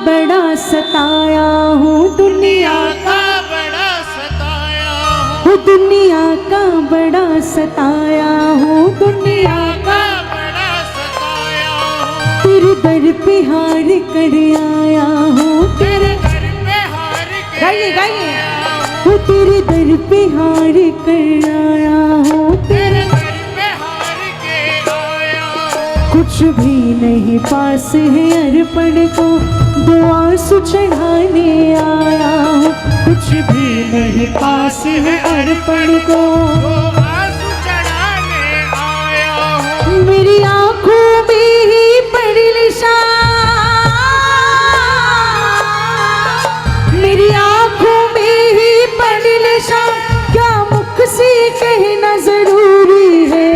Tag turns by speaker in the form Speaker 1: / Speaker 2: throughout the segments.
Speaker 1: बड़ा सताया हूँ, दुनिया
Speaker 2: का बड़ा सताया हूँ,
Speaker 1: दुनिया का बड़ा सताया हूँ, दुनिया
Speaker 2: का बड़ा सताया हूँ।
Speaker 1: तेरे दर पे हार कर आया हूँ,
Speaker 2: तेरे दर पे हार के
Speaker 1: गाइए गाइए,
Speaker 2: आया हूँ।
Speaker 1: वो तेरे दर पे हार कर आया हूँ,
Speaker 2: तेरे दर पे हार के आया हूँ।
Speaker 1: कुछ भी नहीं पास है अर्पण को, दो आंसू चढ़ाने आया हूँ। कुछ भी नहीं पास है अर्पण को,
Speaker 2: तो आंसू चढ़ाने आया हूँ।
Speaker 1: मेरी आंखों में ही पड़ी निशान, मेरी आंखों में ही पड़ी निशान, क्या मुख से कहना जरूरी है।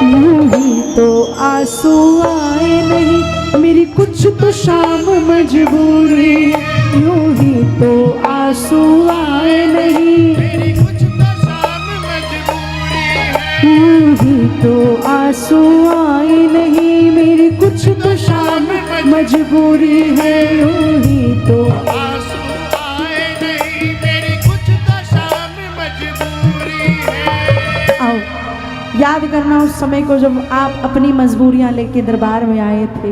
Speaker 1: यूं ही तो आंसू आए नहीं, मेरी कुछ तो शाम मजबूरी है। यूं ही तो आंसू आए नहीं,
Speaker 2: मेरी कुछ तो शाम मजबूरी है।
Speaker 1: यूं ही तो आंसू आए नहीं, मेरी कुछ तो शाम मजबूरी है। यूं ही तो
Speaker 2: आंसू आए नहीं, मेरी कुछ तो शाम मजबूरी है।
Speaker 1: आओ याद करना उस समय को जब आप अपनी मजबूरियां लेके दरबार में आए थे,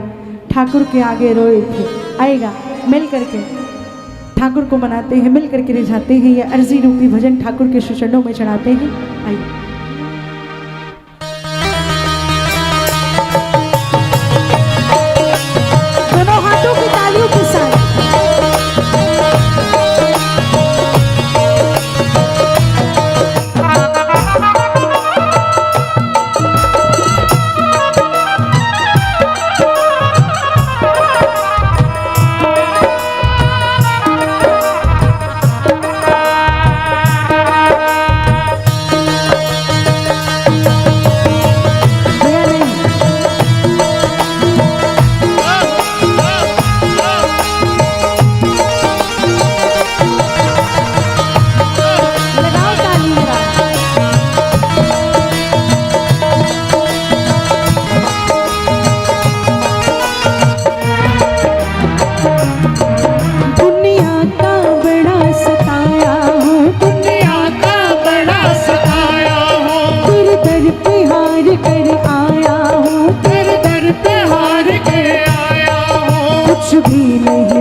Speaker 1: ठाकुर के आगे रोए थे। आएगा मिल करके ठाकुर को मनाते हैं, मिल करके रिझाते हैं, ये अर्जी रूपी भजन ठाकुर के चरणों में चढ़ाते हैं। आइए दोनों हाथों की तालियों के साथ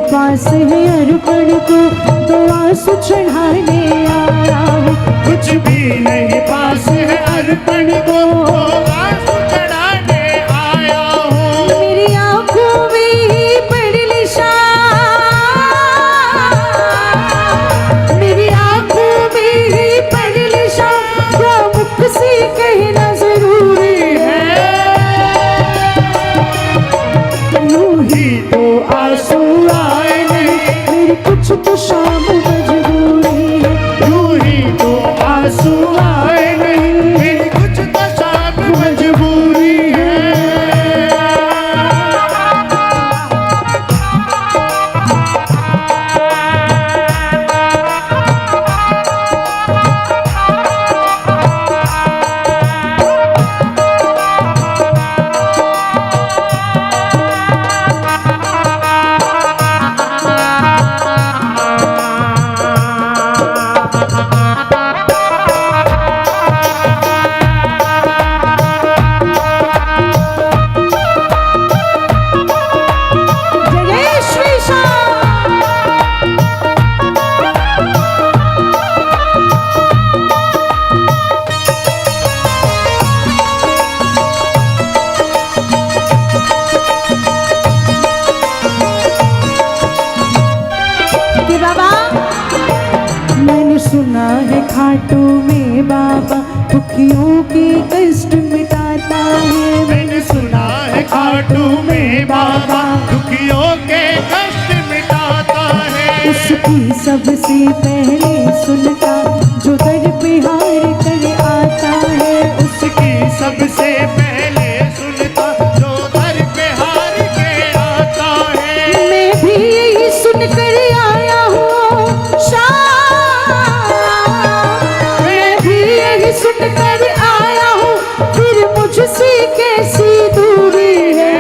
Speaker 1: पास है अर्पण को, दो आंसू चढ़ाने आया हूँ।
Speaker 2: कुछ भी नहीं पास है अर्पण को, तो आंसू चढ़ाने आया हूँ।
Speaker 1: मेरी आंखों में ही पड़ी निशान, मेरी आंखों में ही पड़ी निशान, क्या मुख से कहना जरूरी है। यूं ही तो आंसू आए नहीं, मेरी कुछ तो शाम मजबूरी है।
Speaker 2: यूं ही तो आंसू आए नहीं, मेरी कुछ तो शाम मजबूरी है।
Speaker 1: सुना है खाटू में बाबा दुखियों के कष्ट मिटाता है।
Speaker 2: मैंने सुना है खाटू में बाबा दुखियों के कष्ट मिटाता है।
Speaker 1: उसकी सबसे पहले सुनता जो दर पे हार कर आता है।
Speaker 2: उसकी सबसे पहले सुनता जो दर पे हार के आता है।
Speaker 1: मैं भी यही सुन कर आया हूँ मैं भी यही सुन कर आया हूँ, फिर मुझसे कैसी दूरी है।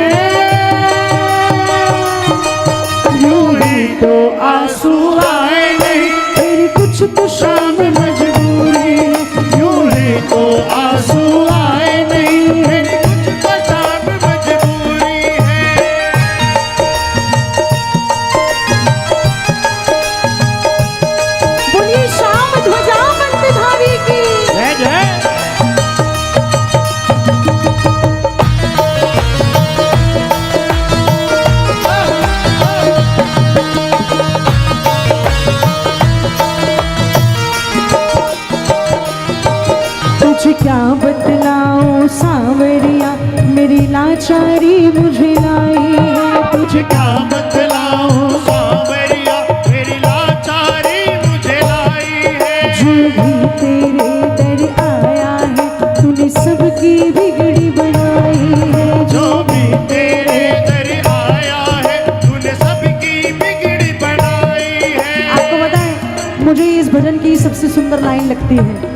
Speaker 1: लाचारी मुझे लाई है।
Speaker 2: तुझे क्या बतलाऊं सांवरिया मेरी लाचारी मुझे लाई है।
Speaker 1: जो भी तेरे दर आया है तूने सबकी बिगड़ी बनाई है।
Speaker 2: जो भी तेरे दर आया है तूने सबकी बिगड़ी बनाई है।
Speaker 1: आपको बताएं मुझे इस भजन की सबसे सुंदर लाइन लगती है।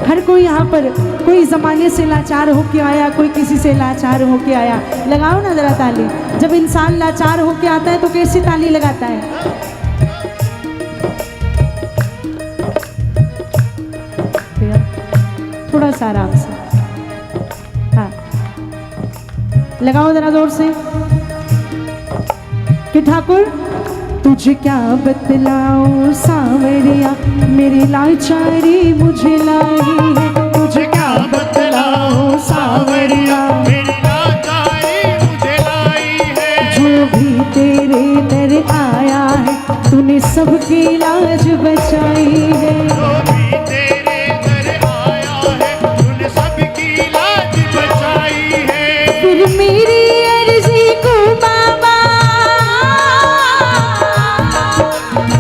Speaker 1: हर कोई यहाँ पर कोई जमाने से लाचार होके आया, कोई किसी से लाचार होके आया। लगाओ ना जरा ताली। जब इंसान लाचार होके आता है तो कैसी ताली लगाता है? थोड़ा सा आराम से, हाँ लगाओ जरा जोर से। कि ठाकुर तुझे क्या बतलाऊं सांवरिया मेरी लाचारी मुझे लाई है।
Speaker 2: तुझे क्या बतलाऊं सांवरिया मेरी लाचारी मुझे लाई है।
Speaker 1: जो भी तेरे दर आया है तूने सबकी लाज बचाई है।
Speaker 2: जो भी तेरे दर आया है तूने सबकी लाज बचाई है।
Speaker 1: फिर मेरी अर्जी को बाबा,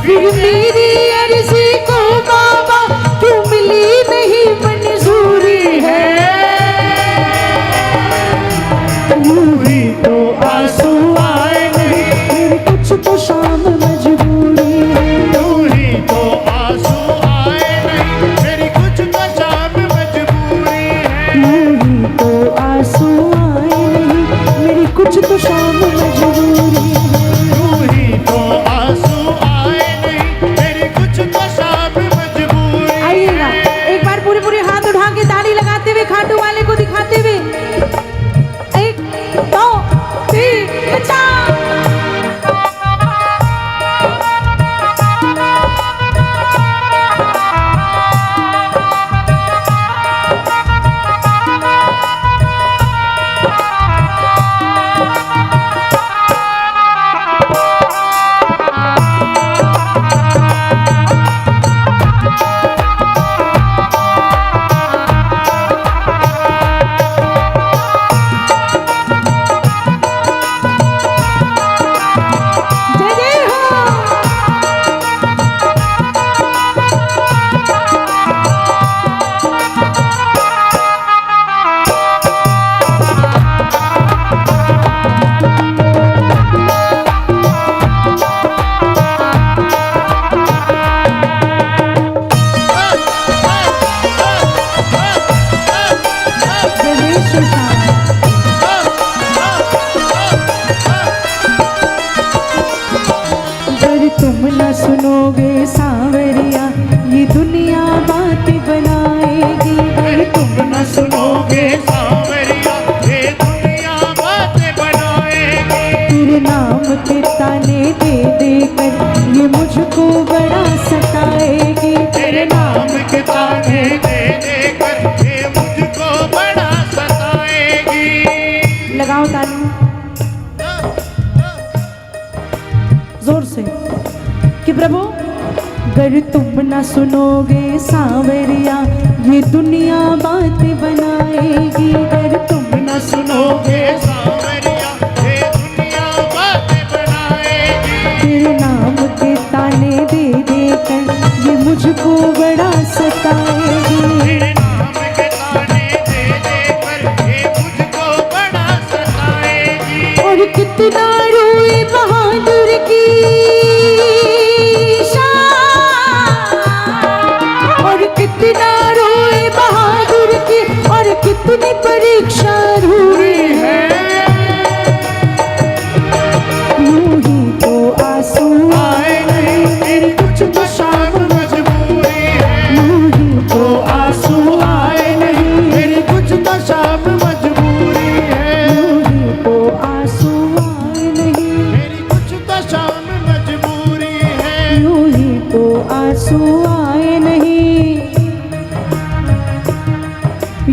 Speaker 1: फिर मेरी अर्जी को बाबा क्यों मिली नहीं मंजूरी है। यूं ही तो आंसू आए नहीं मेरी कुछ तो शाम मजबूरी है।
Speaker 2: यूं ही तो आंसू आए नहीं मेरी कुछ तो शाम मजबूरी है।
Speaker 1: यूं ही तो आंसू आए नहीं मेरी कुछ तो शाम मजबूरी है।
Speaker 2: यूं ही तो आंसू आए नहीं मेरी कुछ तो शाम मजबूरी।
Speaker 1: आइएगा एक बार पूरे पूरे हाथ उठा के ताली लगाते हुए खाटू वाले को दिखाते हुए 1 2 3 4। जय जय हो। जय जय श्री श्याम। अगर तुम न सुनोगे सांवरिया ये दुनिया बातें बनाएगी। अगर तुम न
Speaker 2: सुनोगे सांवरिया ये दुनिया बातें बनाएगी।
Speaker 1: तेरे नाम के ताने दे दे कर ये मुझको बड़ा सताएगी।
Speaker 2: तेरे नाम के ताने दे दे कर ये मुझको बड़ा सताएगी।
Speaker 1: लगाओ ताली जोर से कि प्रभु अगर तुम न सुनोगे सांवरिया ये दुनिया बातें बनाएगी। अगर तुम न
Speaker 2: सुनोगे सांवरिया ये दुनिया बातें बनाएगी।
Speaker 1: तेरे नाम के ताने दे दे कर ये मुझको बड़ा सताएगी।
Speaker 2: तेरे नाम के ताने दे दे कर ये मुझको बड़ा सताएगी।
Speaker 1: और कितना रोए बहादुर की शान, और कितना रोए बहादुर की, और कितनी परीक्षा रूरी है। यूं ही तो आंसू
Speaker 2: आए नहीं मेरी कुछ तो शाम मजबूरी है।
Speaker 1: यूं ही तो
Speaker 2: आंसू आए नहीं मेरी कुछ तो शाम मजबूरी है।
Speaker 1: यूं ही तो आंसू आए नहीं
Speaker 2: मेरी कुछ तो शाम मजबूरी है।
Speaker 1: यूं ही तो आंसू आए नहीं,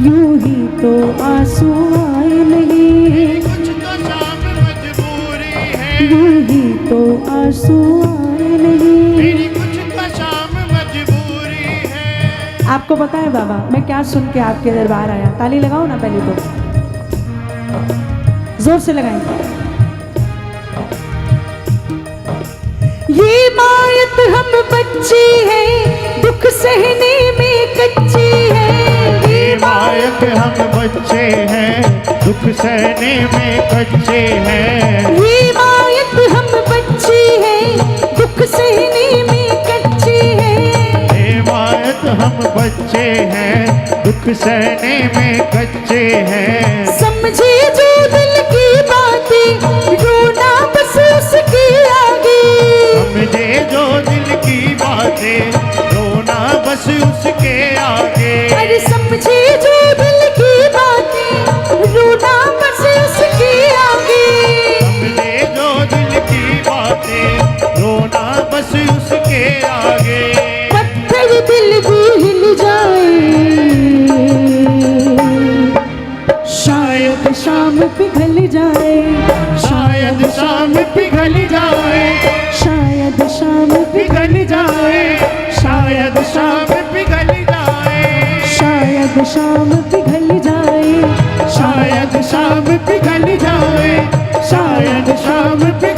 Speaker 1: यूं ही तो आंसू आए नहीं,
Speaker 2: कुछ तो शाम मजबूरी है।
Speaker 1: यूं ही तो आंसू आए नहीं।
Speaker 2: मेरी कुछ तो शाम मजबूरी है।
Speaker 1: आपको पता है बाबा मैं क्या सुन के आपके दरबार आया? ताली लगाओ ना पहले तो। जोर से लगाएं। ये मायत हम बच्चे हैं, दुख सहने में कच्चे हैं।
Speaker 2: ये मायत हम बच्चे हैं, दुख सहने में कच्चे हैं।
Speaker 1: ये मायत हम बच्चे हैं, दुख सहने में कच्चे हैं।
Speaker 2: ये मायत हम बच्चे हैं, दुख सहने में कच्चे हैं।
Speaker 1: समझे जो दिल की बातें, रोना बस उसके आगे।
Speaker 2: समझे जो दिल की बातें, रोना बस उसके आगे।
Speaker 1: अरे समझे जो दिल की बातें, रोना बस उसके आगे।
Speaker 2: समझे जो दिल की बातें, रोना बस उसके आगे।
Speaker 1: पत्थर दिल भी हिल जाए, शायद शाम पिघल जाए।
Speaker 2: शायद शाम पिघल जाए,
Speaker 1: शायद शाम
Speaker 2: पिघल जाए, शायद शाम पिघल जाए।
Speaker 1: शायद शाम पिघल जाए।
Speaker 2: शायद शाम पिघल जाए, शायद शाम पिघल